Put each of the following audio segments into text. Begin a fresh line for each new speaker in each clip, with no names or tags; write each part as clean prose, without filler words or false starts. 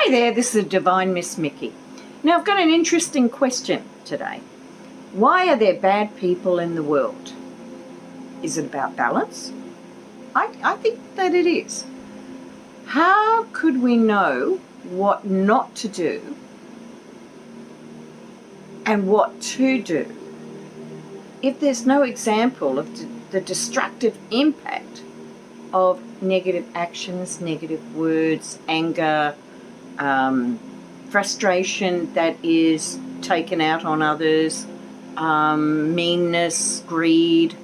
Hi there, this is Divine Miss Mikki. Now I've got an interesting question today. Why are there bad people in the world? Is it about balance? I think that it is. How could we know what not to do and what to do if there's no example of the destructive impact of negative actions, negative words, anger, frustration that is taken out on others, meanness, greed?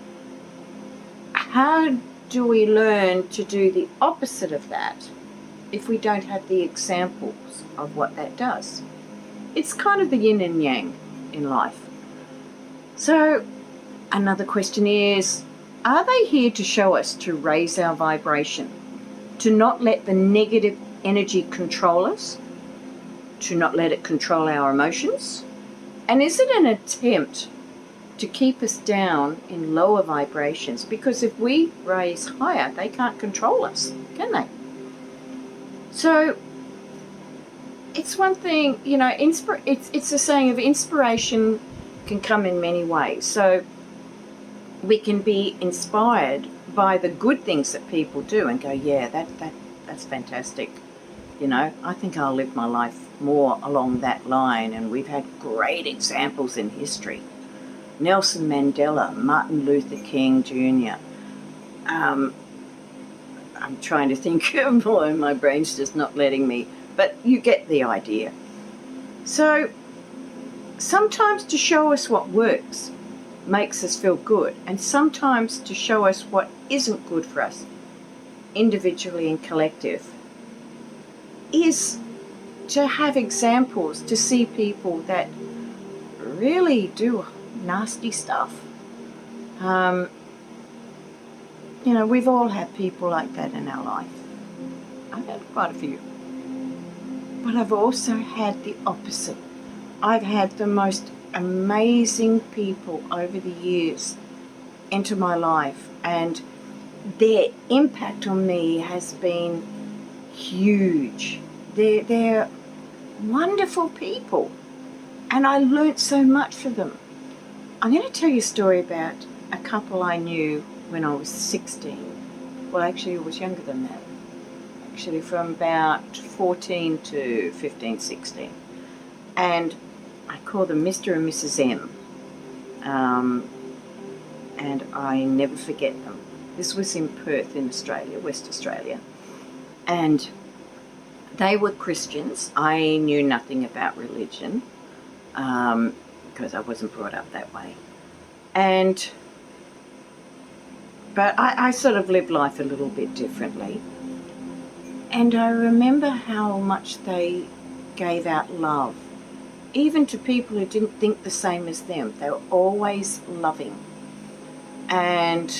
How do we learn to do the opposite of that if we don't have the examples of what that does? It's kind of the yin and yang in life. So another question is, are they here to show us to raise our vibration, to not let the negative energy control us, to not let it control our emotions? And is it an attempt to keep us down in lower vibrations? Because if we raise higher, they can't control us, can they? So it's one thing, you know, it's a saying of inspiration can come in many ways. So we can be inspired by the good things that people do and go, yeah, that's fantastic. You know, I think I'll live my life more along that line. And we've had great examples in history. Nelson Mandela, Martin Luther King Jr. I'm trying to think more, my brain's just not letting me, but you get the idea. So sometimes to show us what works makes us feel good, and sometimes to show us what isn't good for us, individually and collective, is to have examples, to see people that really do nasty stuff. You know, we've all had people like that in our life. I've had quite a few. But I've also had the opposite. I've had the most amazing people over the years into my life, and their impact on me has been huge. They're wonderful people, and I learnt so much from them. I'm going to tell you a story about a couple I knew when I was 16. Well, actually, I was younger than that. Actually, from about 14 to 15, 16. And I call them Mr. and Mrs. M. And I never forget them. This was in Perth in Australia, West Australia. And they were Christians. I knew nothing about religion because I wasn't brought up that way. But I sort of lived life a little bit differently. And I remember how much they gave out love, even to people who didn't think the same as them. They were always loving. And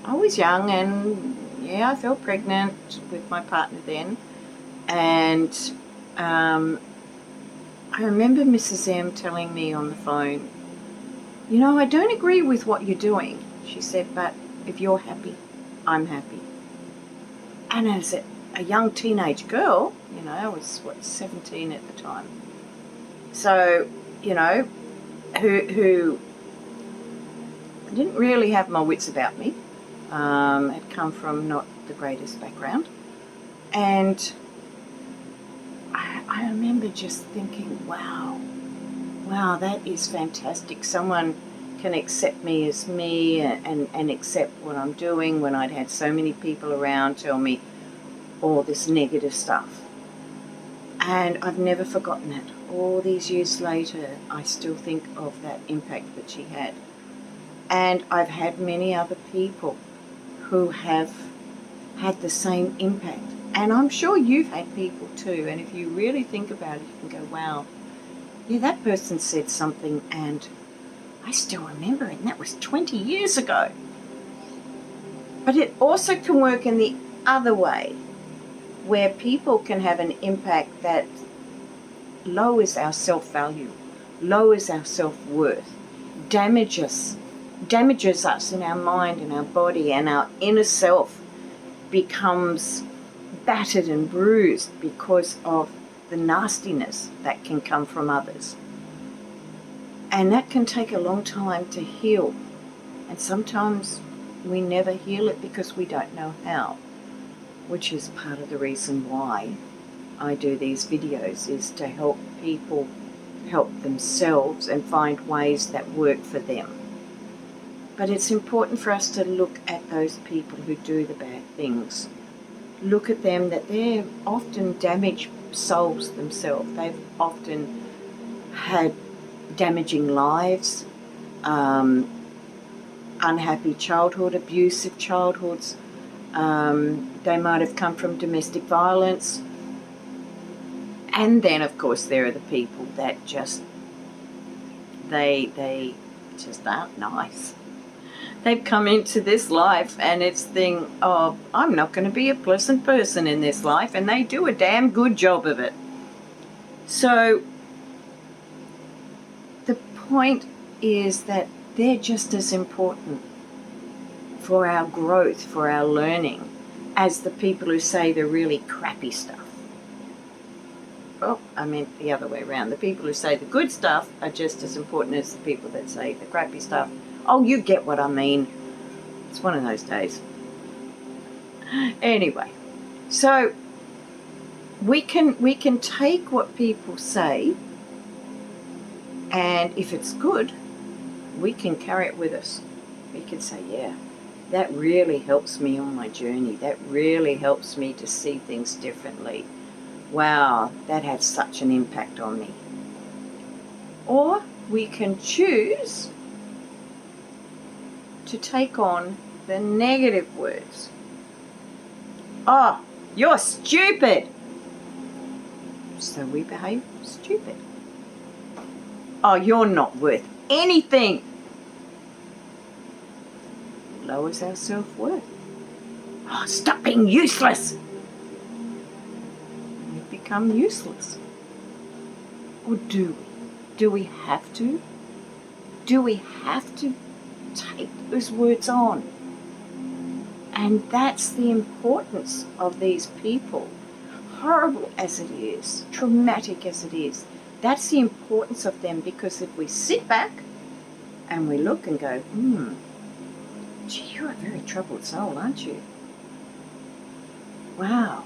I was young, and yeah, I felt pregnant with my partner then. And I remember Mrs. M telling me on the phone, you know, I don't agree with what you're doing, she said, but if you're happy, I'm happy. And as a young teenage girl, you know, I was, 17 at the time. So, you know, who didn't really have my wits about me, had come from not the greatest background. And I remember just thinking, wow, that is fantastic. Someone can accept me as me and accept what I'm doing when I'd had so many people around tell me all this negative stuff. And I've never forgotten it. All these years later, I still think of that impact that she had. And I've had many other people who have had the same impact. And I'm sure you've had people too. And if you really think about it, you can go, wow, yeah, that person said something and I still remember it, and that was 20 years ago. But it also can work in the other way, where people can have an impact that lowers our self-value, lowers our self-worth, damages us in our mind and our body, and our inner self becomes battered and bruised because of the nastiness that can come from others. And that can take a long time to heal. And sometimes we never heal it because we don't know how, which is part of the reason why I do these videos, is to help people help themselves and find ways that work for them. But it's important for us to look at those people who do the bad things. Look at them, that they're often damaged souls themselves. They've often had damaging lives, unhappy childhood, abusive childhoods. They might have come from domestic violence. And then, of course, there are the people that just, they just aren't nice. They've come into this life and it's thing of, I'm not going to be a pleasant person in this life, and they do a damn good job of it. So the point is that they're just as important for our growth, for our learning, as the people who say the really crappy stuff. Well, I meant the other way around. The people who say the good stuff are just as important as the people that say the crappy stuff. Oh, you get what I mean. It's one of those days. Anyway, so we can take what people say, and if it's good, we can carry it with us. We can say, yeah, that really helps me on my journey. That really helps me to see things differently. Wow, that had such an impact on me. Or we can choose to take on the negative words. Oh, you're stupid. So we behave stupid. Oh, you're not worth anything. Lowers our self-worth. Oh, stop being useless. We become useless. Or do we? Do we have to? Do we have to take those words on? And that's the importance of these people. Horrible as it is, traumatic as it is, that's the importance of them, because if we sit back and we look and go, gee, you're a very troubled soul, aren't you? Wow.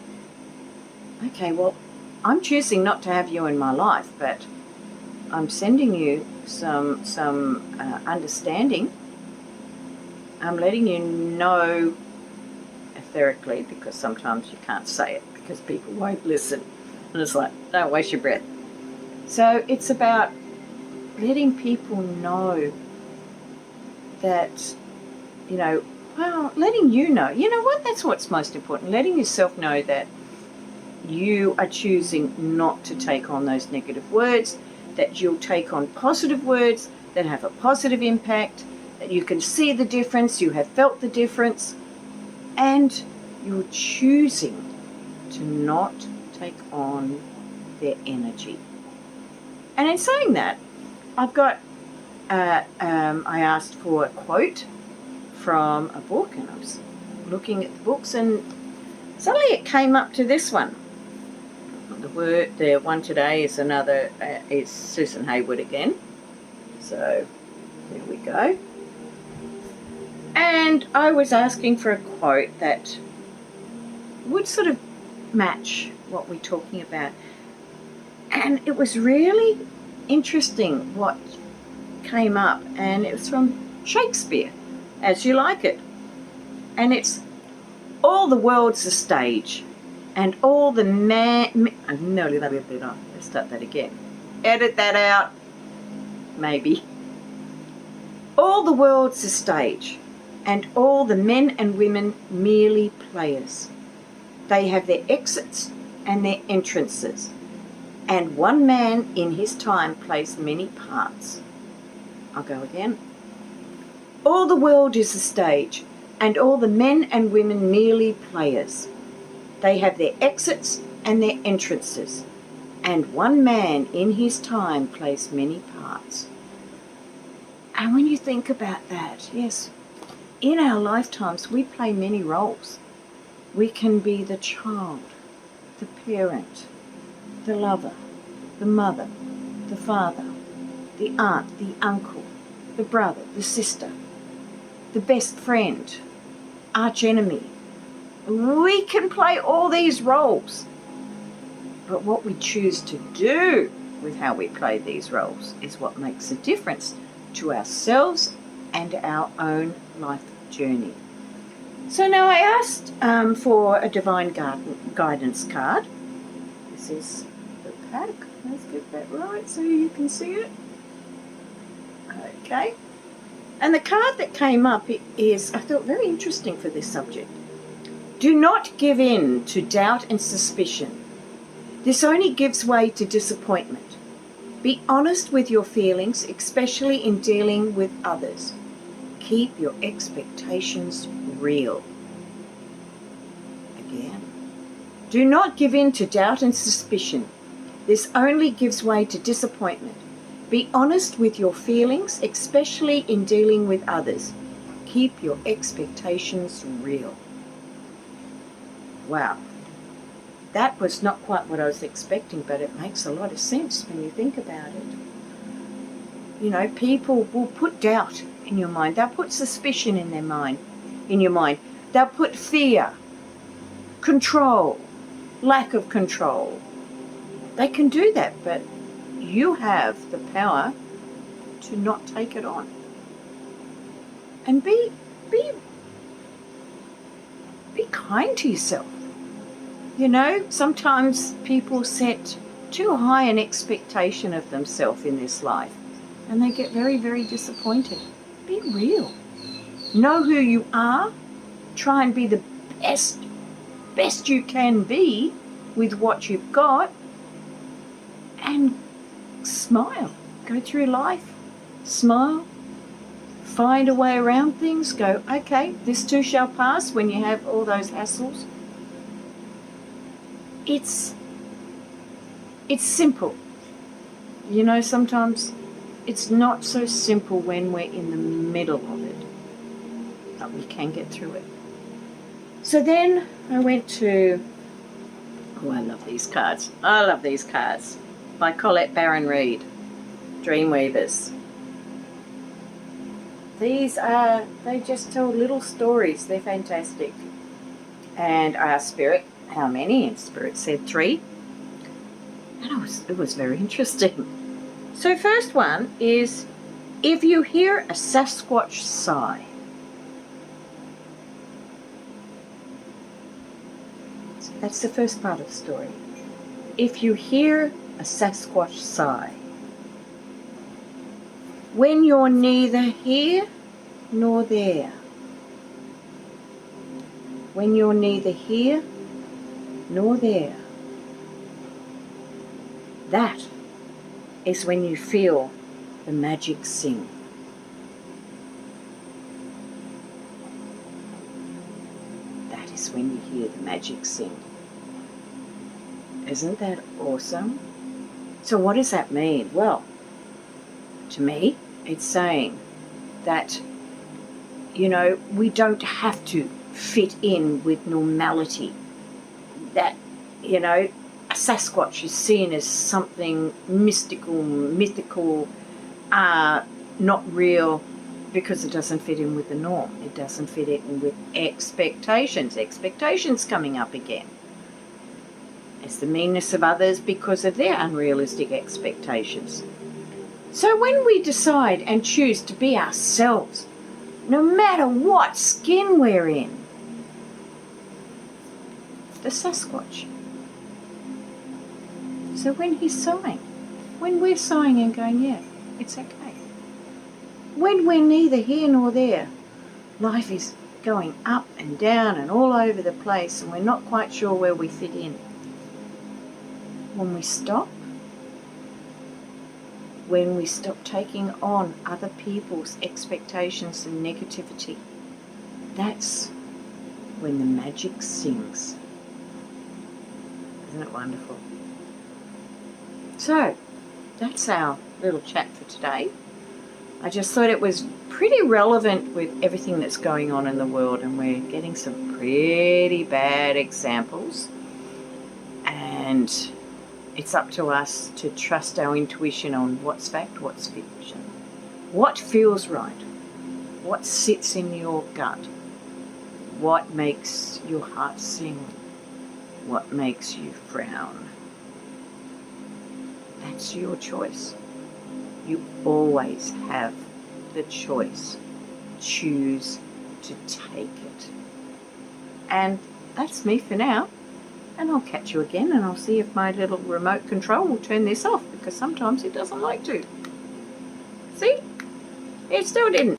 Okay, well, I'm choosing not to have you in my life, but I'm sending you some understanding. I'm letting you know etherically, because sometimes you can't say it because people won't listen. And it's like, don't waste your breath. So it's about letting people know that, letting you know. You know what? That's what's most important. Letting yourself know that you are choosing not to take on those negative words, that you'll take on positive words that have a positive impact, that you can see the difference, you have felt the difference, and you're choosing to not take on their energy. And in saying that, I've got, I asked for a quote from a book, and I was looking at the books, and suddenly it came up to this one. The one today is another, is Susan Hayward again. So there we go. And I was asking for a quote that would sort of match what we're talking about. And it was really interesting what came up, and it was from Shakespeare, As You Like It. And it's, all the world's a stage, and all the let's start that again. Edit that out. Maybe. All the world's a stage, and all the men and women merely players. They have their exits and their entrances, and one man in his time plays many parts. I'll go again. All the world is a stage, and all the men and women merely players. They have their exits and their entrances, and one man in his time plays many parts. And when you think about that, yes, in our lifetimes we play many roles. We can be the child, the parent, the lover, the mother, the father, the aunt, the uncle, the brother, the sister, the best friend, arch enemy. We can play all these roles. But what we choose to do with how we play these roles is what makes a difference to ourselves and our own life journey. So now I asked for a divine guidance card. This is the pack. Let's get that right so you can see it. Okay. And the card that came up is, I thought, very interesting for this subject. Do not give in to doubt and suspicion. This only gives way to disappointment. Be honest with your feelings, especially in dealing with others. Keep your expectations real. Again. Do not give in to doubt and suspicion. This only gives way to disappointment. Be honest with your feelings, especially in dealing with others. Keep your expectations real. Wow. That was not quite what I was expecting, but it makes a lot of sense when you think about it. You know, people will put doubt in your mind. They'll put suspicion in your mind. They'll put fear, control, lack of control. They can do that, but you have the power to not take it on. And be kind to yourself. You know, sometimes people set too high an expectation of themselves in this life, and they get very, very disappointed. Be real. Know who you are. Try and be the best you can be with what you've got, and smile. Go through life. Smile. Find a way around things. Go, okay, this too shall pass when you have all those hassles. It's simple. You know, sometimes it's not so simple when we're in the middle of it, but we can get through it. So then I went to, I love these cards. I love these cards. By Colette Baron Reid, Dreamweavers. They just tell little stories. They're fantastic. And I asked Spirit, how many? And Spirit said 3. And it was very interesting. So first one is, if you hear a Sasquatch sigh. So that's the first part of the story. If you hear a Sasquatch sigh, when you're neither here nor there. When you're neither here nor there. That is when you feel the magic sing. That is when you hear the magic sing. Isn't that awesome? So what does that mean? Well, to me, it's saying that, you know, we don't have to fit in with normality. That, you know, a Sasquatch is seen as something mystical, mythical, not real, because it doesn't fit in with the norm. It doesn't fit in with expectations. Expectations coming up again. It's the meanness of others because of their unrealistic expectations. So when we decide and choose to be ourselves, no matter what skin we're in, the Sasquatch. So when he's sighing, when we're sighing and going, yeah, it's okay. When we're neither here nor there, life is going up and down and all over the place and we're not quite sure where we fit in. When we stop taking on other people's expectations and negativity, that's when the magic sings. Isn't it wonderful? So, that's our little chat for today. I just thought it was pretty relevant with everything that's going on in the world, and we're getting some pretty bad examples. And It's up to us to trust our intuition on what's fact, what's fiction, what feels right, what sits in your gut, what makes your heart sing, what makes you frown. That's your choice. You always have the choice. Choose to take it. And that's me for now. And I'll catch you again, and I'll see if my little remote control will turn this off, because sometimes it doesn't like to. See? It still didn't.